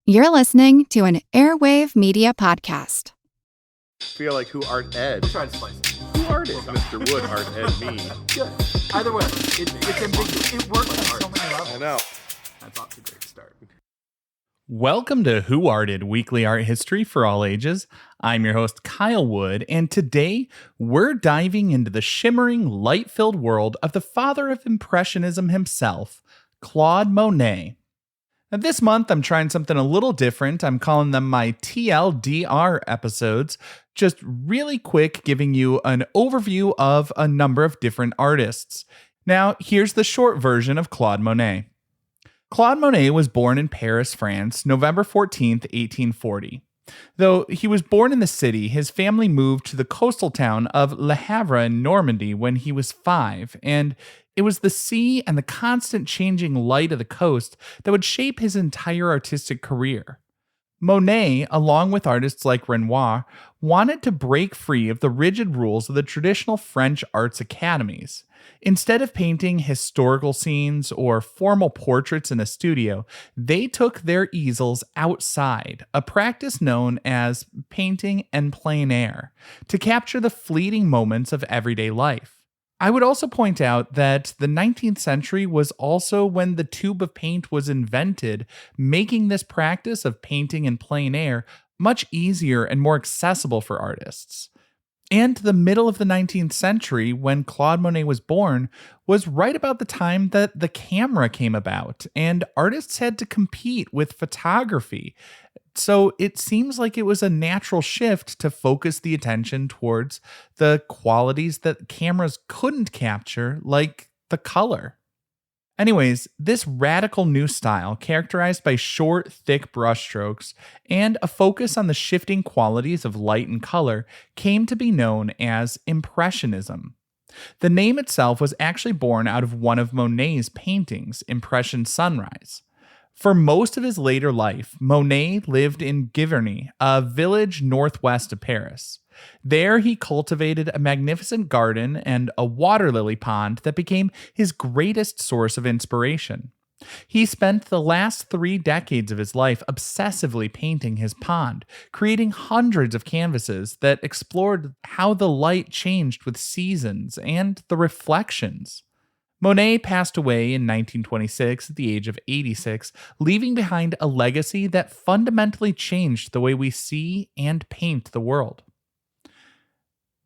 You're listening to an Airwave Media Podcast. Feel like who art Ed? Try to slice it. Who art is Mr. Wood, art Ed me? Good. Either way, it's ambiguous. It works on so many levels. I know. That's off to a great start. Welcome to Who Arted, weekly art history for all ages. I'm your host, Kyle Wood, and today we're diving into the shimmering, light-filled world of the father of Impressionism himself, Claude Monet. Now, this month, I'm trying something a little different. I'm calling them my TLDR episodes, just really quick, giving you an overview of a number of different artists. Now, here's the short version of Claude Monet. Claude Monet was born in Paris, France, November 14th, 1840. Though he was born in the city, his family moved to the coastal town of Le Havre in Normandy when he was 5, and it was the sea and the constant changing light of the coast that would shape his entire artistic career. Monet, along with artists like Renoir, wanted to break free of the rigid rules of the traditional French arts academies. Instead of painting historical scenes or formal portraits in a studio, they took their easels outside, a practice known as painting en plein air, to capture the fleeting moments of everyday life. I would also point out that the 19th century was also when the tube of paint was invented, making this practice of painting in plein air much easier and more accessible for artists. And the middle of the 19th century, when Claude Monet was born, was right about the time that the camera came about, and artists had to compete with photography. So it seems like it was a natural shift to focus the attention towards the qualities that cameras couldn't capture, like the color. Anyways, this radical new style, characterized by short, thick brushstrokes and a focus on the shifting qualities of light and color, came to be known as Impressionism. The name itself was actually born out of one of Monet's paintings, Impression Sunrise. For most of his later life, Monet lived in Giverny, a village northwest of Paris. There, he cultivated a magnificent garden and a water lily pond that became his greatest source of inspiration. He spent the last 3 decades of his life obsessively painting his pond, creating hundreds of canvases that explored how the light changed with seasons and the reflections. Monet passed away in 1926 at the age of 86, leaving behind a legacy that fundamentally changed the way we see and paint the world.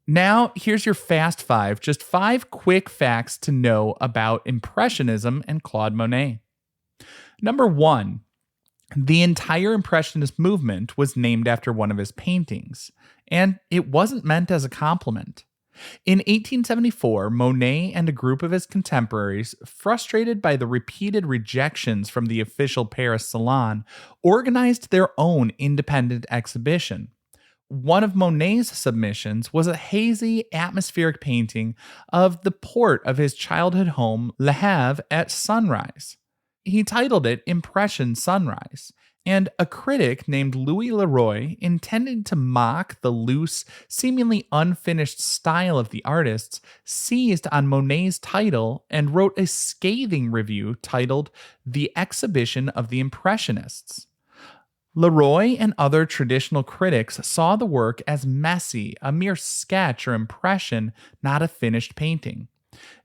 Now, here's your fast 5, just 5 quick facts to know about Impressionism and Claude Monet. Number 1, the entire Impressionist movement was named after one of his paintings, and it wasn't meant as a compliment. In 1874, Monet and a group of his contemporaries, frustrated by the repeated rejections from the official Paris Salon, organized their own independent exhibition. One of Monet's submissions was a hazy, atmospheric painting of the port of his childhood home, Le Havre, at sunrise. He titled it Impression Sunrise, and a critic named Louis Leroy, intending to mock the loose, seemingly unfinished style of the artists, seized on Monet's title and wrote a scathing review titled The Exhibition of the Impressionists. Leroy and other traditional critics saw the work as messy, a mere sketch or impression, not a finished painting.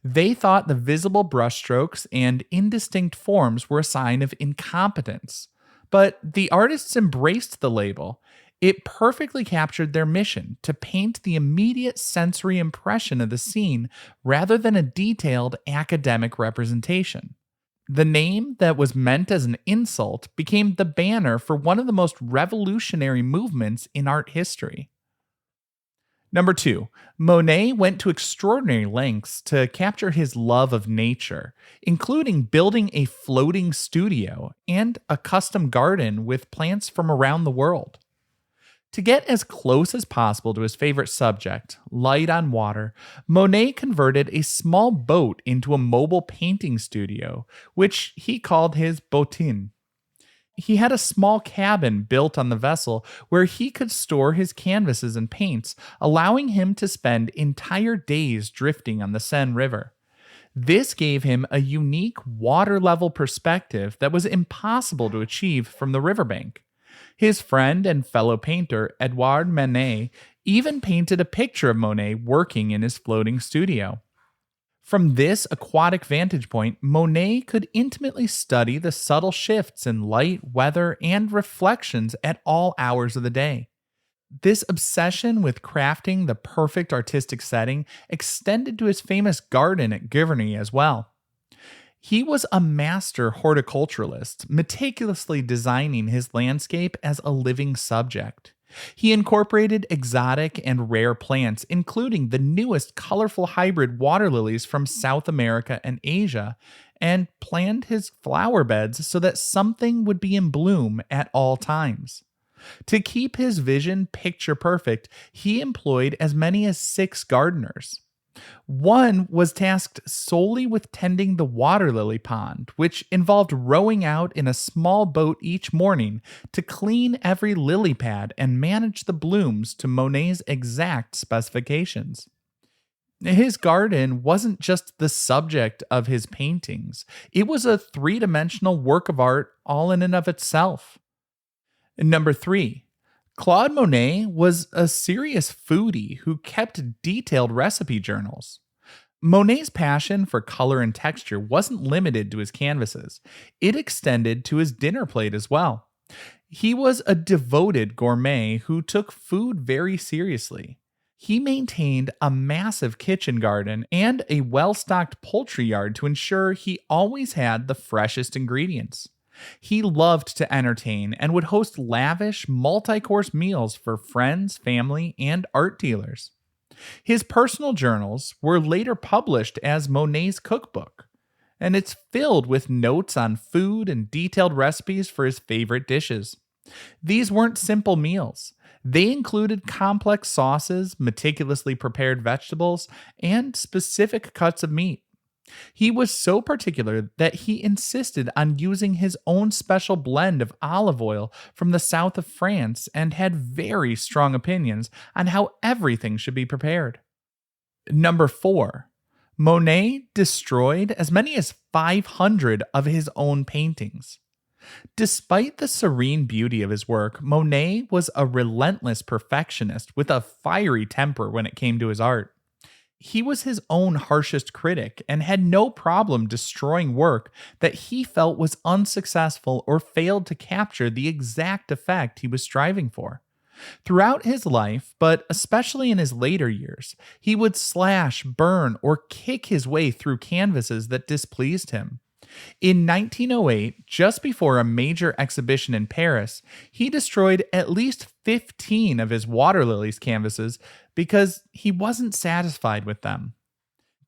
They thought the visible brushstrokes and indistinct forms were a sign of incompetence. But the artists embraced the label. It perfectly captured their mission to paint the immediate sensory impression of the scene rather than a detailed academic representation. The name that was meant as an insult became the banner for one of the most revolutionary movements in art history. Number 2, Monet went to extraordinary lengths to capture his love of nature, including building a floating studio and a custom garden with plants from around the world. To get as close as possible to his favorite subject, light on water, Monet converted a small boat into a mobile painting studio, which he called his boutin. He had a small cabin built on the vessel where he could store his canvases and paints, allowing him to spend entire days drifting on the Seine River. This gave him a unique water level perspective that was impossible to achieve from the riverbank. His friend and fellow painter, Edouard Manet, even painted a picture of Monet working in his floating studio. From this aquatic vantage point, Monet could intimately study the subtle shifts in light, weather, and reflections at all hours of the day. This obsession with crafting the perfect artistic setting extended to his famous garden at Giverny as well. He was a master horticulturalist, meticulously designing his landscape as a living subject. He incorporated exotic and rare plants, including the newest colorful hybrid water lilies from South America and Asia, and planned his flower beds so that something would be in bloom at all times. To keep his vision picture perfect, he employed as many as 6 gardeners. One was tasked solely with tending the water lily pond, which involved rowing out in a small boat each morning to clean every lily pad and manage the blooms to Monet's exact specifications. His garden wasn't just the subject of his paintings, it was a 3-dimensional work of art all in and of itself. Number 3. Claude Monet was a serious foodie who kept detailed recipe journals. Monet's passion for color and texture wasn't limited to his canvases. It extended to his dinner plate as well. He was a devoted gourmet who took food very seriously. He maintained a massive kitchen garden and a well-stocked poultry yard to ensure he always had the freshest ingredients. He loved to entertain and would host lavish, multi-course meals for friends, family, and art dealers. His personal journals were later published as Monet's cookbook, and it's filled with notes on food and detailed recipes for his favorite dishes. These weren't simple meals. They included complex sauces, meticulously prepared vegetables, and specific cuts of meat. He was so particular that he insisted on using his own special blend of olive oil from the south of France and had very strong opinions on how everything should be prepared. Number 4. Monet destroyed as many as 500 of his own paintings. Despite the serene beauty of his work, Monet was a relentless perfectionist with a fiery temper when it came to his art. He was his own harshest critic and had no problem destroying work that he felt was unsuccessful or failed to capture the exact effect he was striving for. Throughout his life, but especially in his later years, he would slash, burn, or kick his way through canvases that displeased him. In 1908, just before a major exhibition in Paris, he destroyed at least 15 of his water lilies canvases because he wasn't satisfied with them.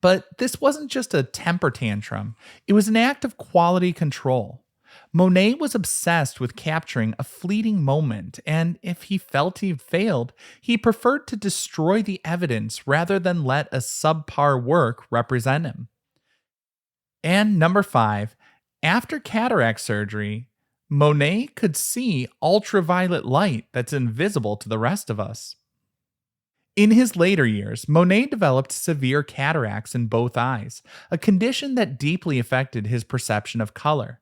But this wasn't just a temper tantrum, it was an act of quality control. Monet was obsessed with capturing a fleeting moment, and if he felt he failed, he preferred to destroy the evidence rather than let a subpar work represent him. And number 5, after cataract surgery, Monet could see ultraviolet light that's invisible to the rest of us. In his later years, Monet developed severe cataracts in both eyes, a condition that deeply affected his perception of color.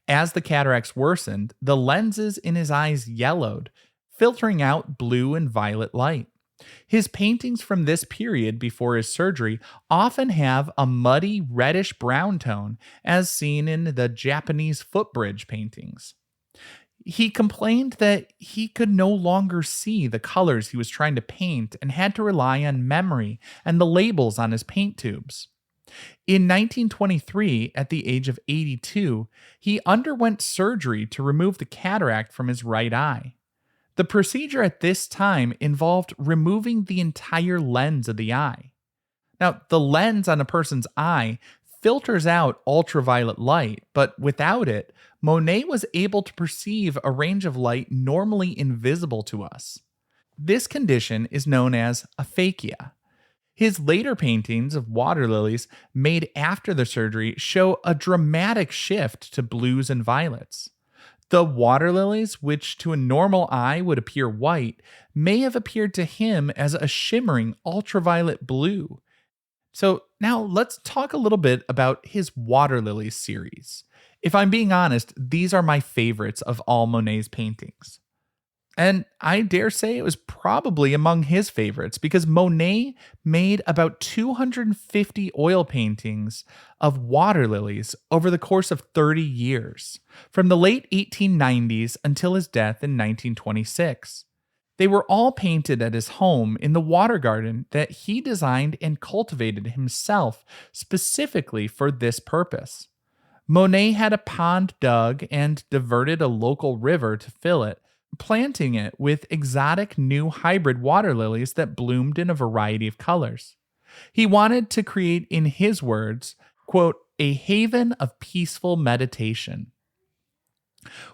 As the cataracts worsened, the lenses in his eyes yellowed, filtering out blue and violet light. His paintings from this period before his surgery often have a muddy reddish-brown tone, as seen in the Japanese footbridge paintings. He complained that he could no longer see the colors he was trying to paint and had to rely on memory and the labels on his paint tubes. In 1923, at the age of 82, he underwent surgery to remove the cataract from his right eye. The procedure at this time involved removing the entire lens of the eye. Now, the lens on a person's eye filters out ultraviolet light, but without it, Monet was able to perceive a range of light normally invisible to us. This condition is known as aphakia. His later paintings of water lilies made after the surgery show a dramatic shift to blues and violets. The water lilies, which to a normal eye would appear white, may have appeared to him as a shimmering ultraviolet blue. So now let's talk a little bit about his Water Lilies series. If I'm being honest, these are my favorites of all Monet's paintings. And I dare say it was probably among his favorites because Monet made about 250 oil paintings of water lilies over the course of 30 years, from the late 1890s until his death in 1926. They were all painted at his home in the water garden that he designed and cultivated himself specifically for this purpose. Monet had a pond dug and diverted a local river to fill it, planting it with exotic new hybrid water lilies that bloomed in a variety of colors. He wanted to create, in his words, quote, a haven of peaceful meditation.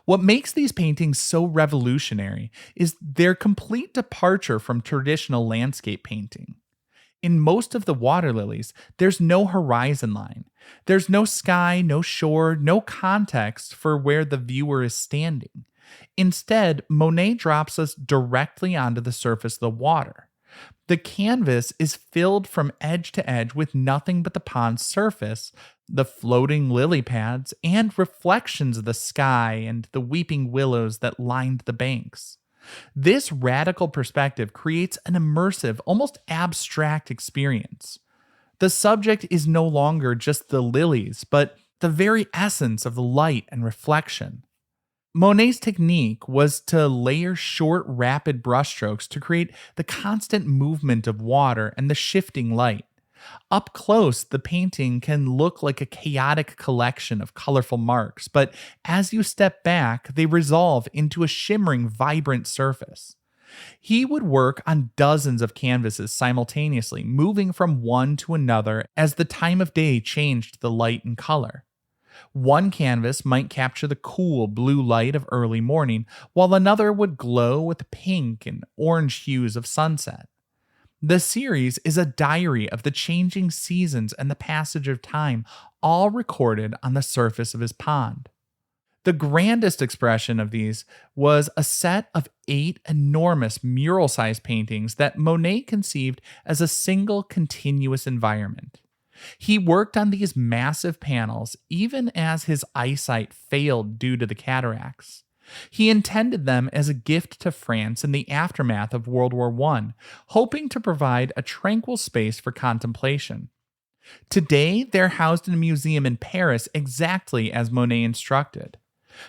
What makes these paintings so revolutionary is their complete departure from traditional landscape painting. In most of the water lilies, there's no horizon line. There's no sky, no shore, no context for where the viewer is standing. Instead, Monet drops us directly onto the surface of the water. The canvas is filled from edge to edge with nothing but the pond's surface, the floating lily pads, and reflections of the sky and the weeping willows that lined the banks. This radical perspective creates an immersive, almost abstract experience. The subject is no longer just the lilies, but the very essence of the light and reflection. Monet's technique was to layer short, rapid brushstrokes to create the constant movement of water and the shifting light. Up close, the painting can look like a chaotic collection of colorful marks, but as you step back, they resolve into a shimmering, vibrant surface. He would work on dozens of canvases simultaneously, moving from one to another as the time of day changed the light and color. One canvas might capture the cool blue light of early morning, while another would glow with pink and orange hues of sunset. The series is a diary of the changing seasons and the passage of time, all recorded on the surface of his pond. The grandest expression of these was a set of 8 enormous mural-sized paintings that Monet conceived as a single continuous environment. He worked on these massive panels even as his eyesight failed due to the cataracts. He intended them as a gift to France in the aftermath of World War I, hoping to provide a tranquil space for contemplation. Today, they're housed in a museum in Paris exactly as Monet instructed.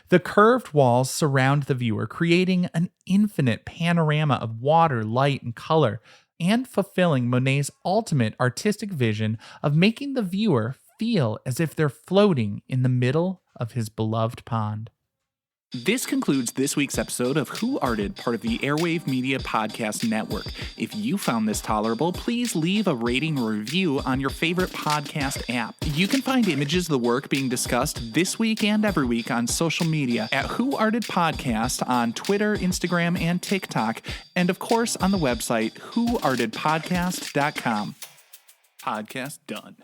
The curved walls surround the viewer, creating an infinite panorama of water, light, and color, and fulfilling Monet's ultimate artistic vision of making the viewer feel as if they're floating in the middle of his beloved pond. This concludes this week's episode of Who Arted, part of the Airwave Media Podcast Network. If you found this tolerable, please leave a rating or review on your favorite podcast app. You can find images of the work being discussed this week and every week on social media at Who Arted Podcast on Twitter, Instagram, and TikTok, and of course on the website whoartedpodcast.com. Podcast done.